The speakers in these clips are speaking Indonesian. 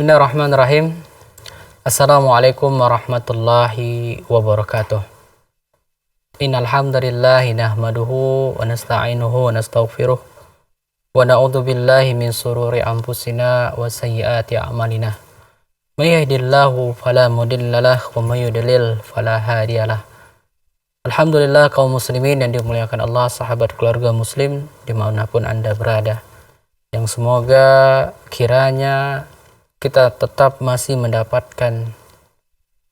Bismillahirrahmanirrahim. Assalamualaikum warahmatullahi wabarakatuh. Innal hamdalillah nahmaduhu wa nasta'inuhu wa nastaghfiruh wa na'udzu billahi min sururi anfusina wa sayyiati a'malina. May yahdihillahu fala mudhillalah wa may yudlil fala hadiyalah. Alhamdulillah kaum muslimin yang dimuliakan Allah, sahabat keluarga muslim dimanapun Anda berada, yang semoga kiranya kita tetap masih mendapatkan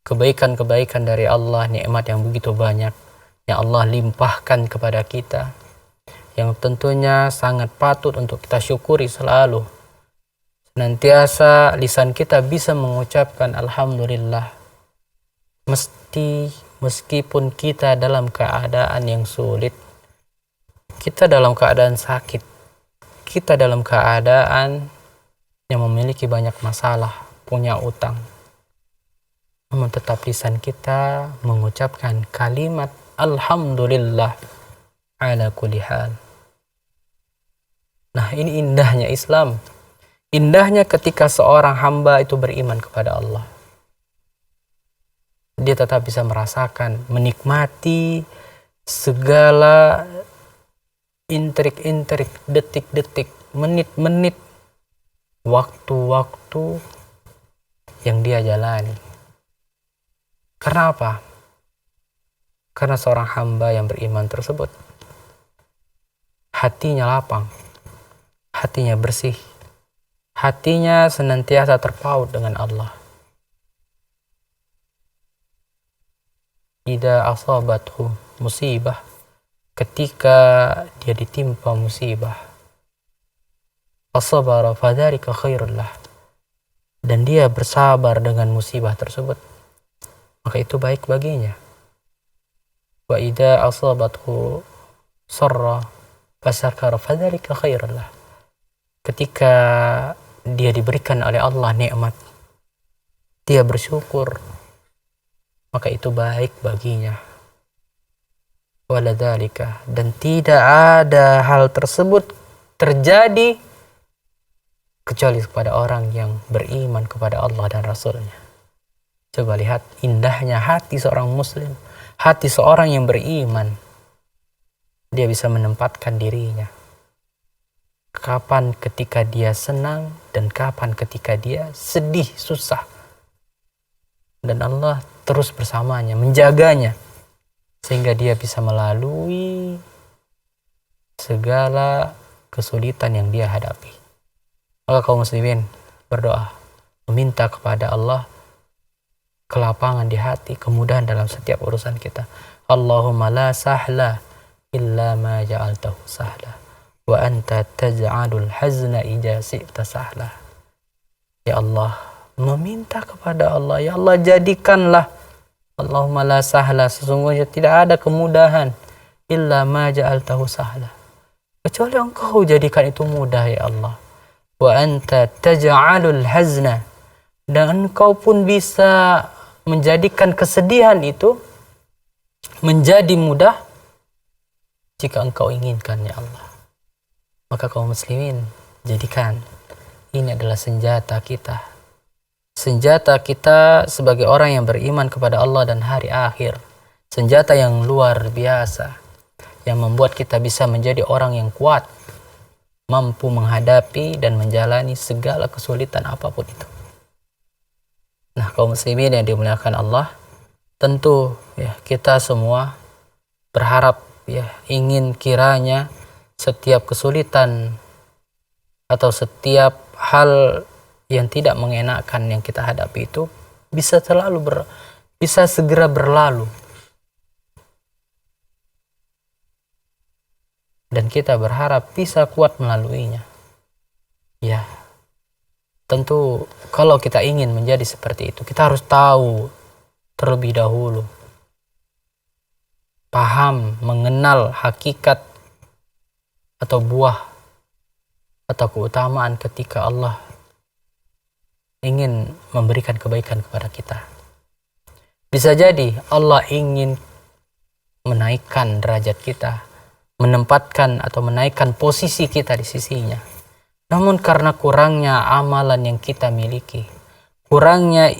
kebaikan-kebaikan dari Allah, nikmat yang begitu banyak yang Allah limpahkan kepada kita, yang tentunya sangat patut untuk kita syukuri selalu. Senantiasa lisan kita bisa mengucapkan Alhamdulillah, meskipun kita dalam keadaan yang sulit, kita dalam keadaan sakit, kita dalam keadaan yang memiliki banyak masalah, punya utang, namun tetap lisan kita mengucapkan kalimat Alhamdulillah ala kulli hal. Nah, ini indahnya Islam, indahnya ketika seorang hamba itu beriman kepada Allah. Dia tetap bisa merasakan, menikmati segala intrik-intrik, detik-detik, menit-menit, waktu-waktu yang dia jalani. Karena apa? Karena seorang hamba yang beriman tersebut hatinya lapang, hatinya bersih, hatinya senantiasa terpaut dengan Allah. Idza asabathu musibah, ketika dia ditimpa musibah, as-sabara fadzalika khairul lah, dan dia bersabar dengan musibah tersebut, maka itu baik baginya. Wa idza asabathu sarra fasyakara fadzalika khairul lah, ketika dia diberikan oleh Allah nikmat, dia bersyukur, maka itu baik baginya. Waladzalika, dan tidak ada hal tersebut terjadi kecuali kepada orang yang beriman kepada Allah dan Rasulnya. Coba lihat indahnya hati seorang muslim, hati seorang yang beriman. Dia bisa menempatkan dirinya kapan ketika dia senang dan kapan ketika dia sedih, susah. Dan Allah terus bersamanya, menjaganya, sehingga dia bisa melalui segala kesulitan yang dia hadapi. Maka kaum muslimin berdoa, meminta kepada Allah kelapangan di hati, kemudahan dalam setiap urusan kita. Allahumma la sahla illa ma ja'altahu sahla wa anta taj'alul hazna idza syi'ta sahla. Ya Allah, meminta kepada Allah, ya Allah jadikanlah, Allahumma la sahla, sesungguhnya tidak ada kemudahan, illa ma ja'altahu sahla, kecuali Engkau jadikan itu mudah ya Allah. Wa anta taj'alul hazna, dan Engkau pun bisa menjadikan kesedihan itu menjadi mudah jika Engkau inginkan ya Allah. Maka kaum muslimin, jadikan ini adalah senjata kita. Senjata kita sebagai orang yang beriman kepada Allah dan hari akhir. Senjata yang luar biasa, yang membuat kita bisa menjadi orang yang kuat, mampu menghadapi dan menjalani segala kesulitan apapun itu. Nah, kaum muslimin yang dimuliakan Allah, tentu ya kita semua berharap ya, ingin kiranya setiap kesulitan atau setiap hal yang tidak mengenakan yang kita hadapi itu bisa bisa segera berlalu, dan kita berharap bisa kuat melaluinya. Ya, tentu kalau kita ingin menjadi seperti itu, kita harus tahu terlebih dahulu, paham, mengenal hakikat atau buah atau keutamaan ketika Allah ingin memberikan kebaikan kepada kita. Bisa jadi Allah ingin menaikkan derajat kita, menempatkan atau menaikkan posisi kita di sisinya. Namun karena kurangnya amalan yang kita miliki, kurangnya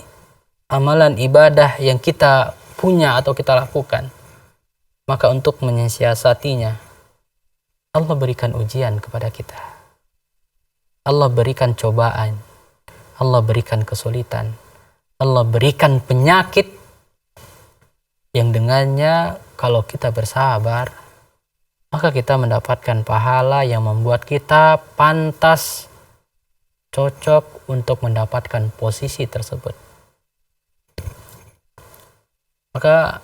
amalan ibadah yang kita punya atau kita lakukan, maka untuk menyiasatinya, Allah berikan ujian kepada kita. Allah berikan cobaan, Allah berikan kesulitan, Allah berikan penyakit yang dengannya kalau kita bersabar, maka kita mendapatkan pahala yang membuat kita pantas, cocok untuk mendapatkan posisi tersebut. Maka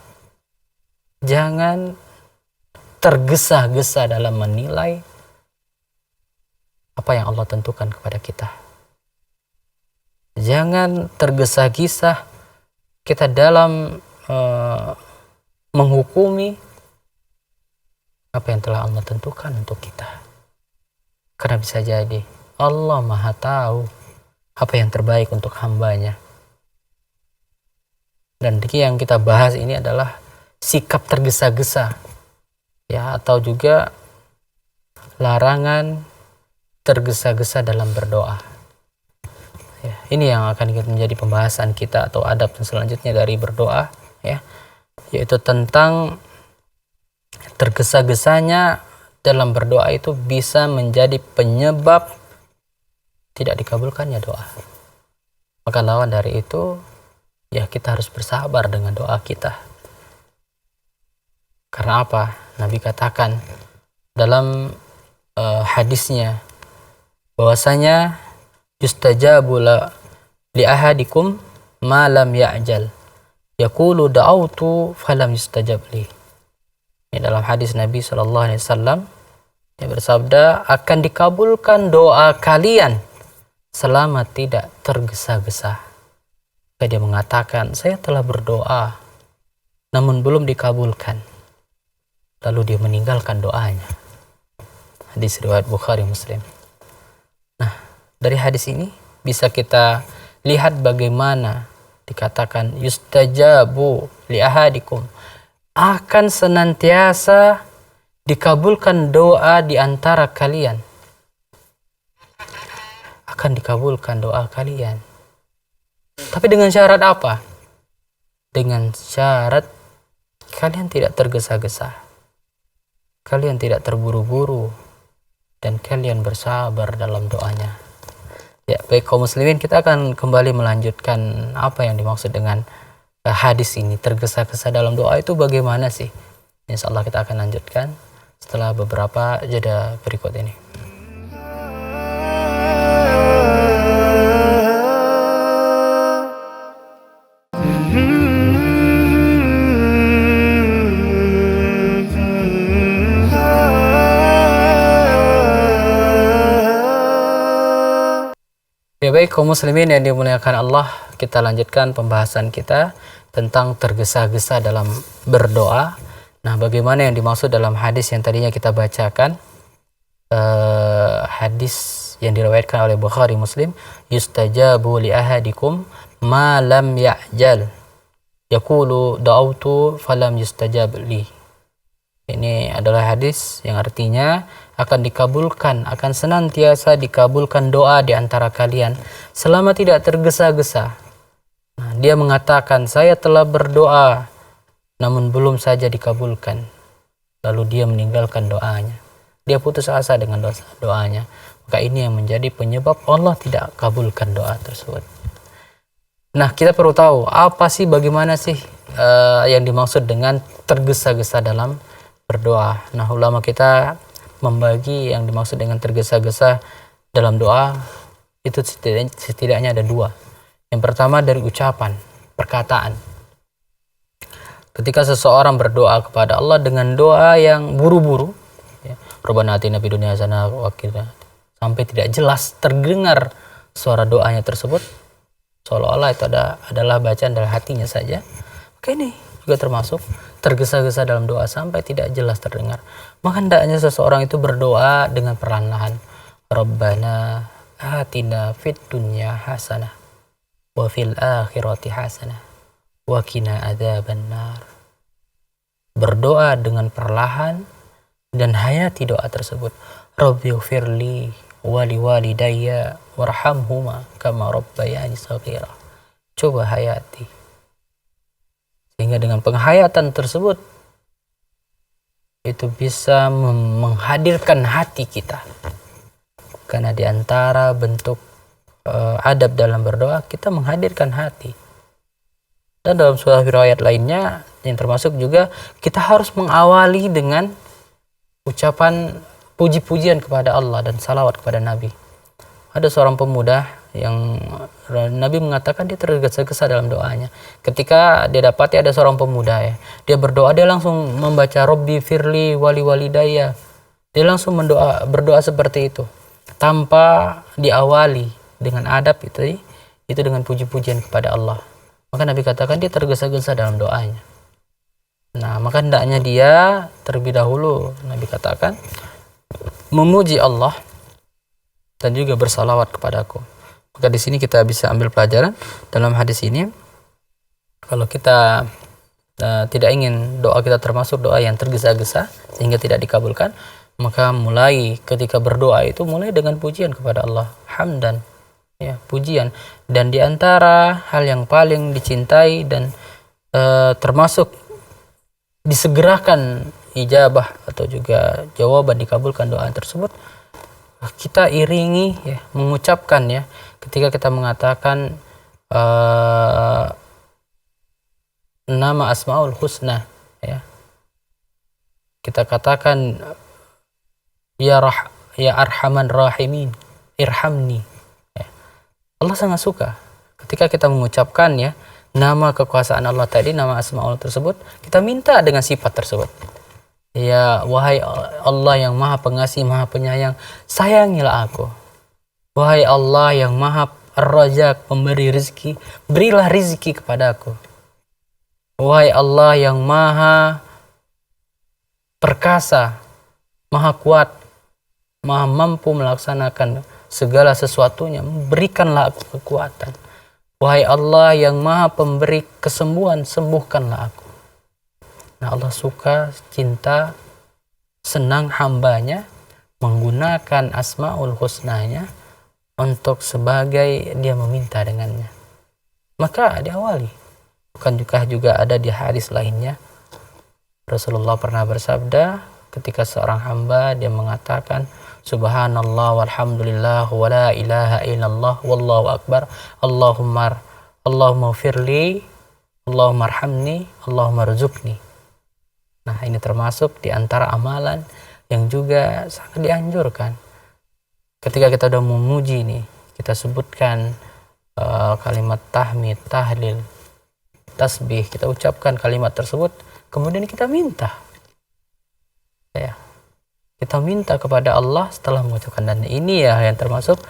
jangan tergesa-gesa dalam menilai apa yang Allah tentukan kepada kita. Jangan tergesa-gesa kita dalam menghukumi apa yang telah Allah tentukan untuk kita. Karena bisa jadi Allah Maha tahu apa yang terbaik untuk hambanya. Dan yang kita bahas ini adalah sikap tergesa-gesa, ya, atau juga larangan tergesa-gesa dalam berdoa. Ya, ini yang akan menjadi pembahasan kita atau adab selanjutnya dari berdoa, ya, yaitu tentang tergesa-gesanya dalam berdoa itu bisa menjadi penyebab tidak dikabulkannya doa. Maka lawan dari itu, ya, kita harus bersabar dengan doa kita. Karena apa? Nabi katakan dalam hadisnya bahwasanya yustajabu li ahadikum ma lam ya'jal yaqulu da'autu falam yustajab li. Ini dalam hadis Nabi SAW, yang bersabda, akan dikabulkan doa kalian selama tidak tergesa-gesa. Dia mengatakan, saya telah berdoa namun belum dikabulkan. Lalu dia meninggalkan doanya. Hadis riwayat Bukhari Muslim. Nah, dari hadis ini bisa kita lihat bagaimana dikatakan yustajabu li ahadikum, akan senantiasa dikabulkan doa di antara kalian. Akan dikabulkan doa kalian. Tapi dengan syarat apa? Dengan syarat kalian tidak tergesa-gesa, kalian tidak terburu-buru, dan kalian bersabar dalam doanya. Ya, baik kaum muslimin, kita akan kembali melanjutkan apa yang dimaksud dengan hadis ini. Tergesa-gesa dalam doa itu bagaimana sih? Insyaallah kita akan lanjutkan setelah beberapa jeda berikut ini. Ya, baik kaum muslimin yang dimuliakan Allah, kita lanjutkan pembahasan kita tentang tergesa-gesa dalam berdoa. Nah, bagaimana yang dimaksud dalam hadis yang tadinya kita bacakan, hadis yang diriwayatkan oleh Bukhari Muslim, yustajabu li ahadikum ma lam ya'jal yaqulu da'autu falam yustajab li. Ini adalah hadis yang artinya akan dikabulkan, akan senantiasa dikabulkan doa di antara kalian selama tidak tergesa-gesa. Nah, dia mengatakan, saya telah berdoa namun belum saja dikabulkan. Lalu dia meninggalkan doanya. Dia putus asa dengan doanya. Maka ini yang menjadi penyebab Allah tidak kabulkan doa tersebut. Nah, kita perlu tahu apa sih, bagaimana sih yang dimaksud dengan tergesa-gesa dalam berdoa. Nah, ulama kita membagi yang dimaksud dengan tergesa-gesa dalam doa itu setidaknya ada dua. Yang pertama dari ucapan, perkataan. Ketika seseorang berdoa kepada Allah dengan doa yang buru-buru, ya, Rabbana atina fid dunya hasanah wa qina, sampai tidak jelas terdengar suara doanya tersebut, seolah-olah itu adalah bacaan dari hatinya saja. Maka ini juga termasuk tergesa-gesa dalam doa sampai tidak jelas terdengar. Maka hendaknya seseorang itu berdoa dengan perlahan-lahan. Rabbana atina fid dunya hasanah wa fil akhirati hasanah wa qina adzabannar. Berdoa dengan perlahan dan hayati doa tersebut. Rabbighfirli wa liwalidayya warhamhuma kama rabbayani shaghira. coba hayati. Sehingga dengan penghayatan tersebut itu bisa menghadirkan hati kita. Karena di antara bentuk adab dalam berdoa, kita menghadirkan hati. Dan dalam sebuah riwayat lainnya yang termasuk juga, kita harus mengawali dengan ucapan puji-pujian kepada Allah dan salawat kepada Nabi. Ada seorang pemuda yang Nabi mengatakan dia tergesa-gesa dalam doanya. Ketika dia dapati ada seorang pemuda ya, dia berdoa, dia langsung membaca Robbi firli wali walidayya. Dia langsung berdoa seperti itu tanpa diawali dengan adab itu dengan puji-pujian kepada Allah. Maka Nabi katakan dia tergesa-gesa dalam doanya. Nah, maka hendaknya dia terlebih dahulu, Nabi katakan, memuji Allah dan juga bersalawat kepadaku. Maka di sini kita bisa ambil pelajaran dalam hadis ini. Kalau kita tidak ingin doa kita termasuk doa yang tergesa-gesa sehingga tidak dikabulkan, maka mulai ketika berdoa itu mulai dengan pujian kepada Allah, hamdan, ya, pujian. Dan di antara hal yang paling dicintai dan termasuk disegerakan ijabah atau juga jawaban dikabulkan doa tersebut, kita iringi ya, mengucapkan ya, ketika kita mengatakan nama Asmaul Husna ya, kita katakan ya Arhaman Rahimin irhamni ya. Allah sangat suka ketika kita mengucapkan ya nama kekuasaan Allah tadi, nama Asmaul tersebut, kita minta dengan sifat tersebut. Ya, wahai Allah yang maha pengasih, maha penyayang, sayangilah aku. Wahai Allah yang maha Ar-Razak, pemberi rezeki, berilah rezeki kepadaku. Wahai Allah yang maha perkasa, maha kuat, maha mampu melaksanakan segala sesuatunya, berikanlah aku kekuatan. Wahai Allah yang maha pemberi kesembuhan, sembuhkanlah aku. Nah, Allah suka, cinta, senang hambanya menggunakan Asmaul Husnanya untuk sebagai dia meminta dengannya. Maka diawali. Bukan juga ada di hadis lainnya, Rasulullah pernah bersabda ketika seorang hamba dia mengatakan Subhanallah walhamdulillah wa la ilaha illallah wallahu akbar Allahumma firli Allahumma arhamni Allahumma rzuqni. Nah, ini termasuk di antara amalan yang juga sangat dianjurkan. Ketika kita sudah memuji nih, kita sebutkan kalimat tahmid, tahlil, tasbih, kita ucapkan kalimat tersebut, kemudian kita minta. Ya. Kita minta kepada Allah setelah mengucapkan, dan ini ya yang termasuk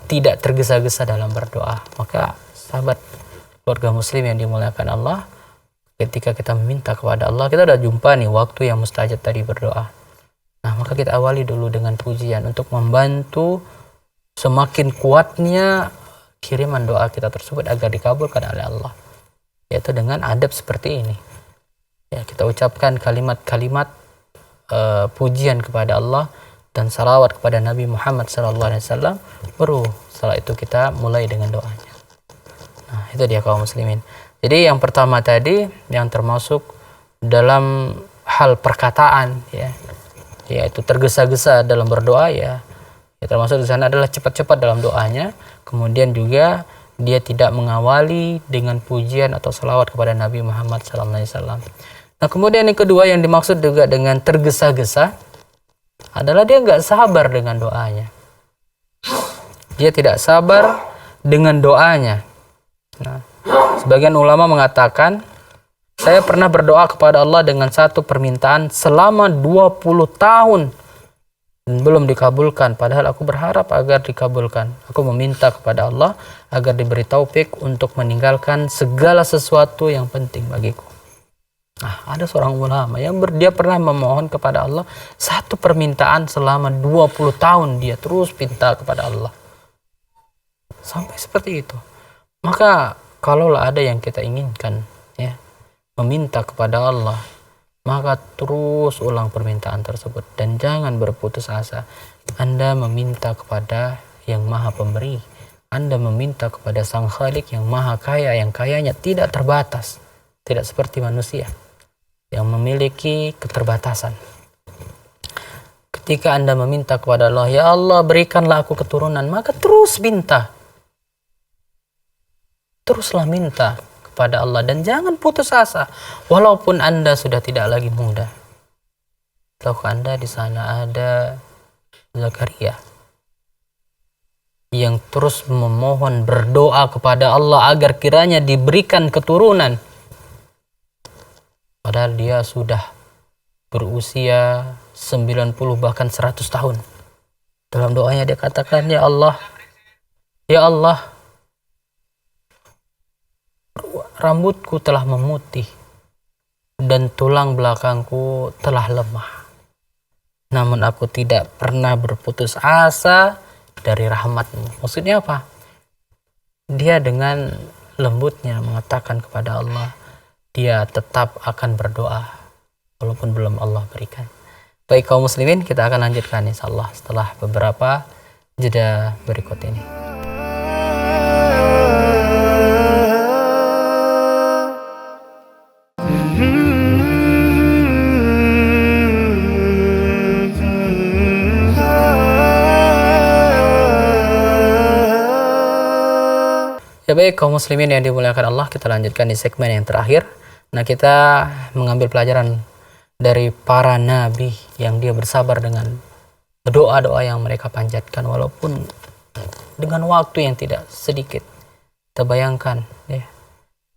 tidak tergesa-gesa dalam berdoa. Maka sahabat keluarga muslim yang dimuliakan Allah, ketika kita meminta kepada Allah, kita udah jumpa nih waktu yang mustajab tadi berdoa. Nah, maka kita awali dulu dengan pujian untuk membantu semakin kuatnya kiriman doa kita tersebut agar dikabulkan oleh Allah. Yaitu dengan adab seperti ini. Ya, kita ucapkan kalimat-kalimat pujian kepada Allah dan salawat kepada Nabi Muhammad SAW, baru setelah itu kita mulai dengan doanya. Nah, itu dia kaum muslimin. Jadi yang pertama tadi yang termasuk dalam hal perkataan ya, yaitu tergesa-gesa dalam berdoa ya termasuk di sana adalah cepat-cepat dalam doanya. Kemudian juga dia tidak mengawali dengan pujian atau salawat kepada Nabi Muhammad SAW. Nah, kemudian yang kedua yang dimaksud juga dengan tergesa-gesa adalah dia nggak sabar dengan doanya. Dia tidak sabar dengan doanya. Nah, sebagian ulama mengatakan, saya pernah berdoa kepada Allah dengan satu permintaan selama 20 tahun dan belum dikabulkan, padahal aku berharap agar dikabulkan. Aku meminta kepada Allah agar diberi taufik untuk meninggalkan segala sesuatu yang penting bagiku. Nah, ada seorang ulama yang dia pernah memohon kepada Allah satu permintaan selama 20 tahun, dia terus minta kepada Allah. Sampai seperti itu. Maka kalaulah ada yang kita inginkan ya, meminta kepada Allah, maka terus ulang permintaan tersebut dan jangan berputus asa. Anda meminta kepada yang maha pemberi, Anda meminta kepada Sang Khalik yang maha kaya, yang kayanya tidak terbatas. Tidak seperti manusia yang memiliki keterbatasan. Ketika Anda meminta kepada Allah, ya Allah berikanlah aku keturunan, maka terus minta. Teruslah minta kepada Allah dan jangan putus asa. Walaupun Anda sudah tidak lagi muda. Tahukah Anda di sana ada Zakaria yang terus memohon berdoa kepada Allah agar kiranya diberikan keturunan. Padahal dia sudah berusia 90 bahkan 100 tahun. Dalam doanya dia katakan, ya Allah, rambutku telah memutih dan tulang belakangku telah lemah. Namun aku tidak pernah berputus asa dari rahmat-Mu. Maksudnya apa? Dia dengan lembutnya mengatakan kepada Allah, dia tetap akan berdoa walaupun belum Allah berikan. Baik kaum muslimin, kita akan lanjutkan insyaallah setelah beberapa jeda berikut ini. Ya baik kaum muslimin yang dimuliakan Allah, kita lanjutkan di segmen yang terakhir. Nah, kita mengambil pelajaran dari para nabi yang dia bersabar dengan doa-doa yang mereka panjatkan walaupun dengan waktu yang tidak sedikit. Kita bayangkan ya,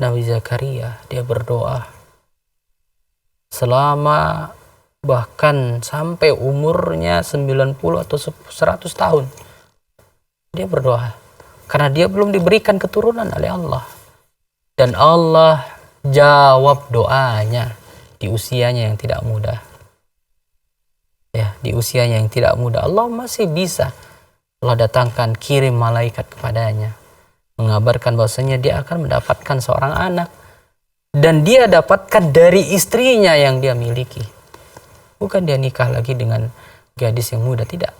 Nabi Zakaria dia berdoa selama bahkan sampai umurnya 90 atau 100 tahun. Dia berdoa karena dia belum diberikan keturunan oleh Allah. Dan Allah jawab doanya di usianya yang tidak muda. Ya, di usianya yang tidak muda Allah masih bisa. Allah datangkan, kirim malaikat kepadanya, mengabarkan bahwasanya dia akan mendapatkan seorang anak. Dan dia dapatkan dari istrinya yang dia miliki. Bukan dia nikah lagi dengan gadis yang muda, tidak.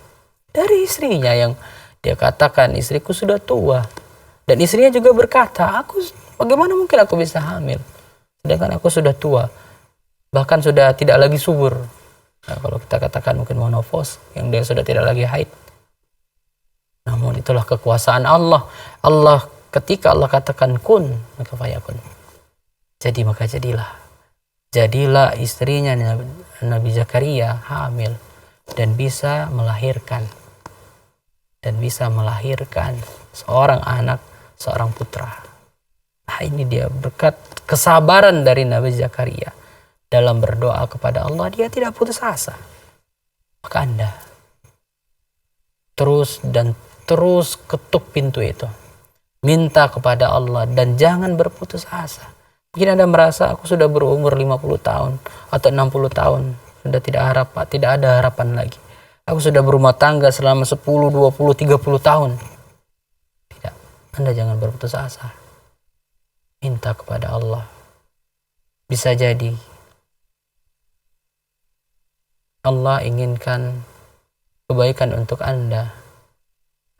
Dari istrinya yang dia katakan, istriku sudah tua. Dan istrinya juga berkata, bagaimana mungkin aku bisa hamil? Sedangkan aku sudah tua. Bahkan sudah tidak lagi subur. Nah, kalau kita katakan mungkin menopause, yang dia sudah tidak lagi haid. Namun itulah kekuasaan Allah. Ketika Allah katakan kun, maka fayakun. Jadi maka jadilah. Jadilah istrinya Nabi Zakaria hamil. Dan bisa melahirkan. Dan bisa melahirkan seorang anak, seorang putra. Nah, ini dia berkat kesabaran dari Nabi Zakaria dalam berdoa kepada Allah, dia tidak putus asa. Maka Anda terus dan terus ketuk pintu itu, minta kepada Allah dan jangan berputus asa. Mungkin Anda merasa aku sudah berumur 50 tahun atau 60 tahun, sudah tidak ada harapan lagi. Aku sudah berumah tangga selama 10, 20, 30 tahun. Tidak, Anda jangan berputus asa. Minta kepada Allah. Bisa jadi Allah inginkan kebaikan untuk Anda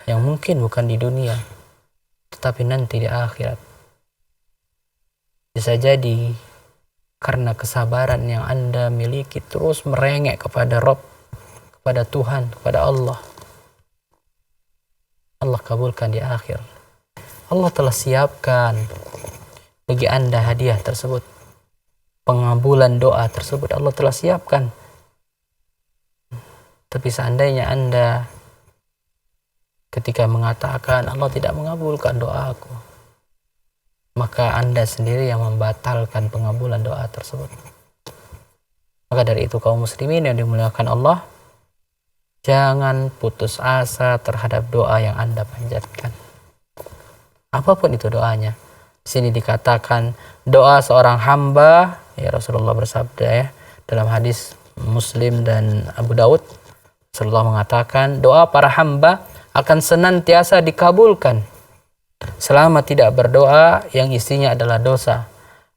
yang mungkin bukan di dunia, tetapi nanti di akhirat. Bisa jadi karena kesabaran yang Anda miliki terus merengek kepada Rabb, kepada Tuhan, kepada Allah. Allah kabulkan di akhir. Allah telah siapkan bagi Anda hadiah tersebut. Pengabulan doa tersebut Allah telah siapkan. Tapi seandainya Anda ketika mengatakan Allah tidak mengabulkan doaku, maka Anda sendiri yang membatalkan pengabulan doa tersebut. Maka dari itu kaum muslimin yang dimuliakan Allah, jangan putus asa terhadap doa yang Anda panjatkan. Apapun itu doanya. Di sini dikatakan doa seorang hamba, ya Rasulullah bersabda ya dalam hadis Muslim dan Abu Daud, Rasulullah mengatakan doa para hamba akan senantiasa dikabulkan selama tidak berdoa yang isinya adalah dosa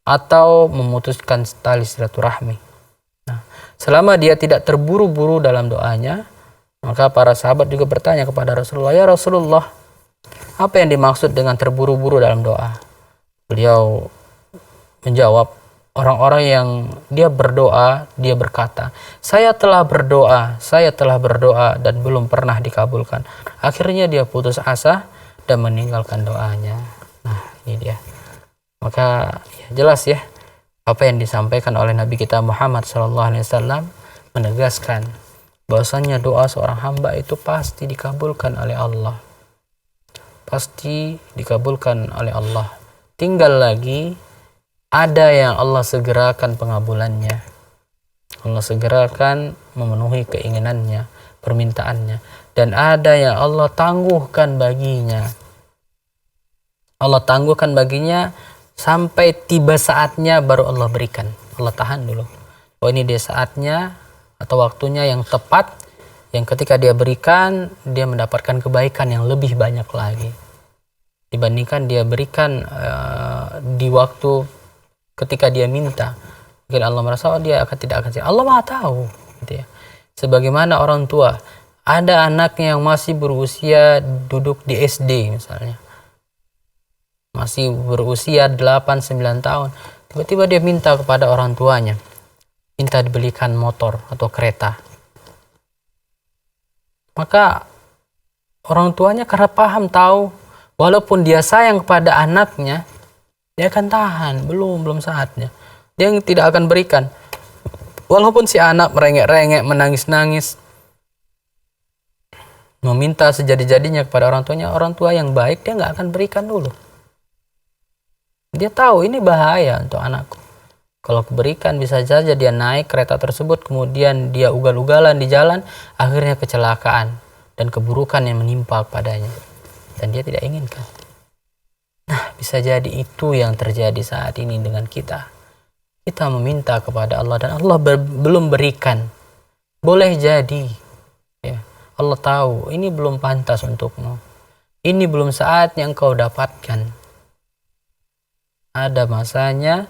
atau memutuskan tali silaturahmi. Nah, selama dia tidak terburu-buru dalam doanya, maka para sahabat juga bertanya kepada Rasulullah, ya Rasulullah, Apa yang dimaksud dengan terburu-buru dalam doa? Beliau menjawab, orang-orang yang dia berdoa, dia berkata, saya telah berdoa dan belum pernah dikabulkan. Akhirnya dia putus asa dan meninggalkan doanya. Nah, ini dia. Maka ya, jelas ya, apa yang disampaikan oleh Nabi kita Muhammad SAW menegaskan bahwasanya doa seorang hamba itu pasti dikabulkan oleh Allah. Pasti dikabulkan oleh Allah. Tinggal lagi ada yang Allah segerakan pengabulannya. Allah segerakan memenuhi keinginannya, permintaannya. Dan ada yang Allah tangguhkan baginya. Allah tangguhkan baginya sampai tiba saatnya baru Allah berikan. Allah tahan dulu. Oh, ini dia saatnya atau waktunya yang tepat, yang ketika dia berikan, dia mendapatkan kebaikan yang lebih banyak lagi dibandingkan dia berikan di waktu ketika dia minta. Mungkin Allah merasa dia tidak akan. Allah Maha tahu, gitu ya. Sebagaimana orang tua, ada anaknya yang masih berusia duduk di SD misalnya, masih berusia 8-9 tahun, tiba-tiba dia minta kepada orang tuanya, minta dibelikan motor atau kereta. Maka orang tuanya karena paham, tahu, walaupun dia sayang kepada anaknya, dia akan tahan, belum saatnya. Dia tidak akan berikan. Walaupun si anak merengek-rengek, menangis-nangis, meminta sejadi-jadinya kepada orang tuanya, orang tua yang baik dia nggak akan berikan dulu. Dia tahu ini bahaya untuk anakku. Kalau berikan bisa saja dia naik kereta tersebut, kemudian dia ugal-ugalan di jalan, akhirnya kecelakaan dan keburukan yang menimpa padanya. Dan dia tidak inginkan. Nah, bisa jadi itu yang terjadi saat ini dengan kita. Kita meminta kepada Allah dan Allah belum berikan. Boleh jadi, ya, Allah tahu ini belum pantas untukmu. Ini belum saatnya engkau dapatkan. Ada masanya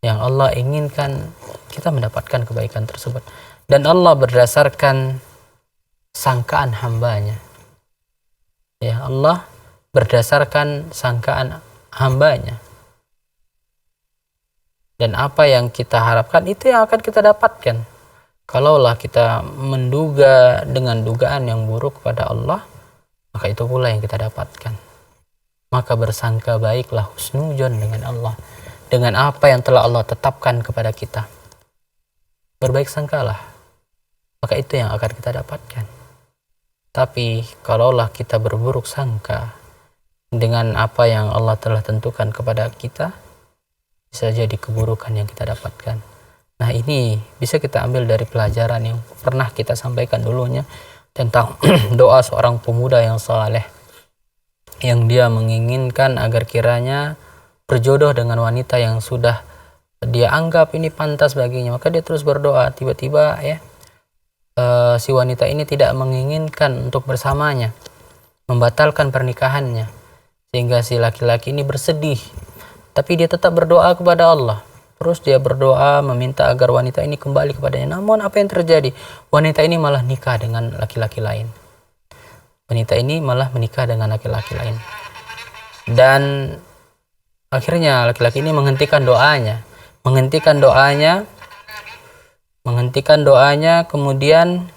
yang Allah inginkan kita mendapatkan kebaikan tersebut. Dan Allah berdasarkan sangkaan hambanya. Ya, Allah berdasarkan sangkaan hambanya. Dan apa yang kita harapkan itu yang akan kita dapatkan. Kalaulah kita menduga dengan dugaan yang buruk kepada Allah, maka itu pula yang kita dapatkan. Maka bersangka baiklah, husnudzon dengan Allah, dengan apa yang telah Allah tetapkan kepada kita. Berbaik sangkalah, maka itu yang akan kita dapatkan. Tapi kalaulah kita berburuk sangka dengan apa yang Allah telah tentukan kepada kita, bisa jadi keburukan yang kita dapatkan. Nah, ini bisa kita ambil dari pelajaran yang pernah kita sampaikan dulunya tentang doa seorang pemuda yang saleh, yang dia menginginkan agar kiranya berjodoh dengan wanita yang sudah dia anggap ini pantas baginya. Maka dia terus berdoa, tiba-tiba ya si wanita ini tidak menginginkan untuk bersamanya, membatalkan pernikahannya, sehingga si laki-laki ini bersedih. Tapi dia tetap berdoa kepada Allah. Terus dia berdoa meminta agar wanita ini kembali kepadanya. Namun apa yang terjadi? Wanita ini malah nikah dengan laki-laki lain. Wanita ini malah menikah dengan laki-laki lain. Dan akhirnya laki-laki ini menghentikan doanya. Kemudian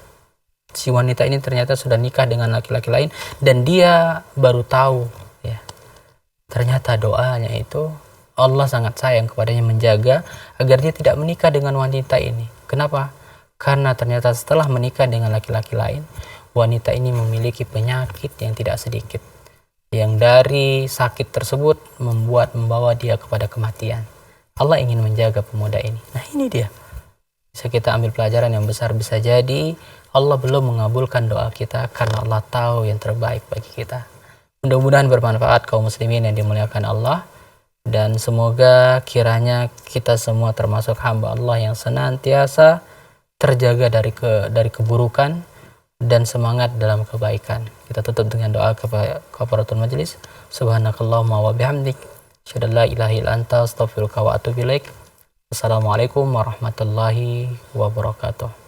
si wanita ini ternyata sudah nikah dengan laki-laki lain. Dan dia baru tahu, ya, ternyata doanya itu Allah sangat sayang kepadanya, menjaga agar dia tidak menikah dengan wanita ini. Kenapa? Karena ternyata setelah menikah dengan laki-laki lain, wanita ini memiliki penyakit yang tidak sedikit, yang dari sakit tersebut membawa dia kepada kematian. Allah ingin menjaga pemuda ini. Nah, ini dia. Bisa kita ambil pelajaran yang besar. Bisa jadi Allah belum mengabulkan doa kita karena Allah tahu yang terbaik bagi kita. Mudah-mudahan bermanfaat kaum muslimin yang dimuliakan Allah. Dan semoga kiranya kita semua termasuk hamba Allah yang senantiasa terjaga dari keburukan dan semangat dalam kebaikan. Kita tutup dengan doa kafaratul majelis. Subhanakallahumma wa bihamdik, asyhadu an la ilaha illa anta, astaghfiruka wa atubu ilaik. Assalamualaikum warahmatullahi wabarakatuh.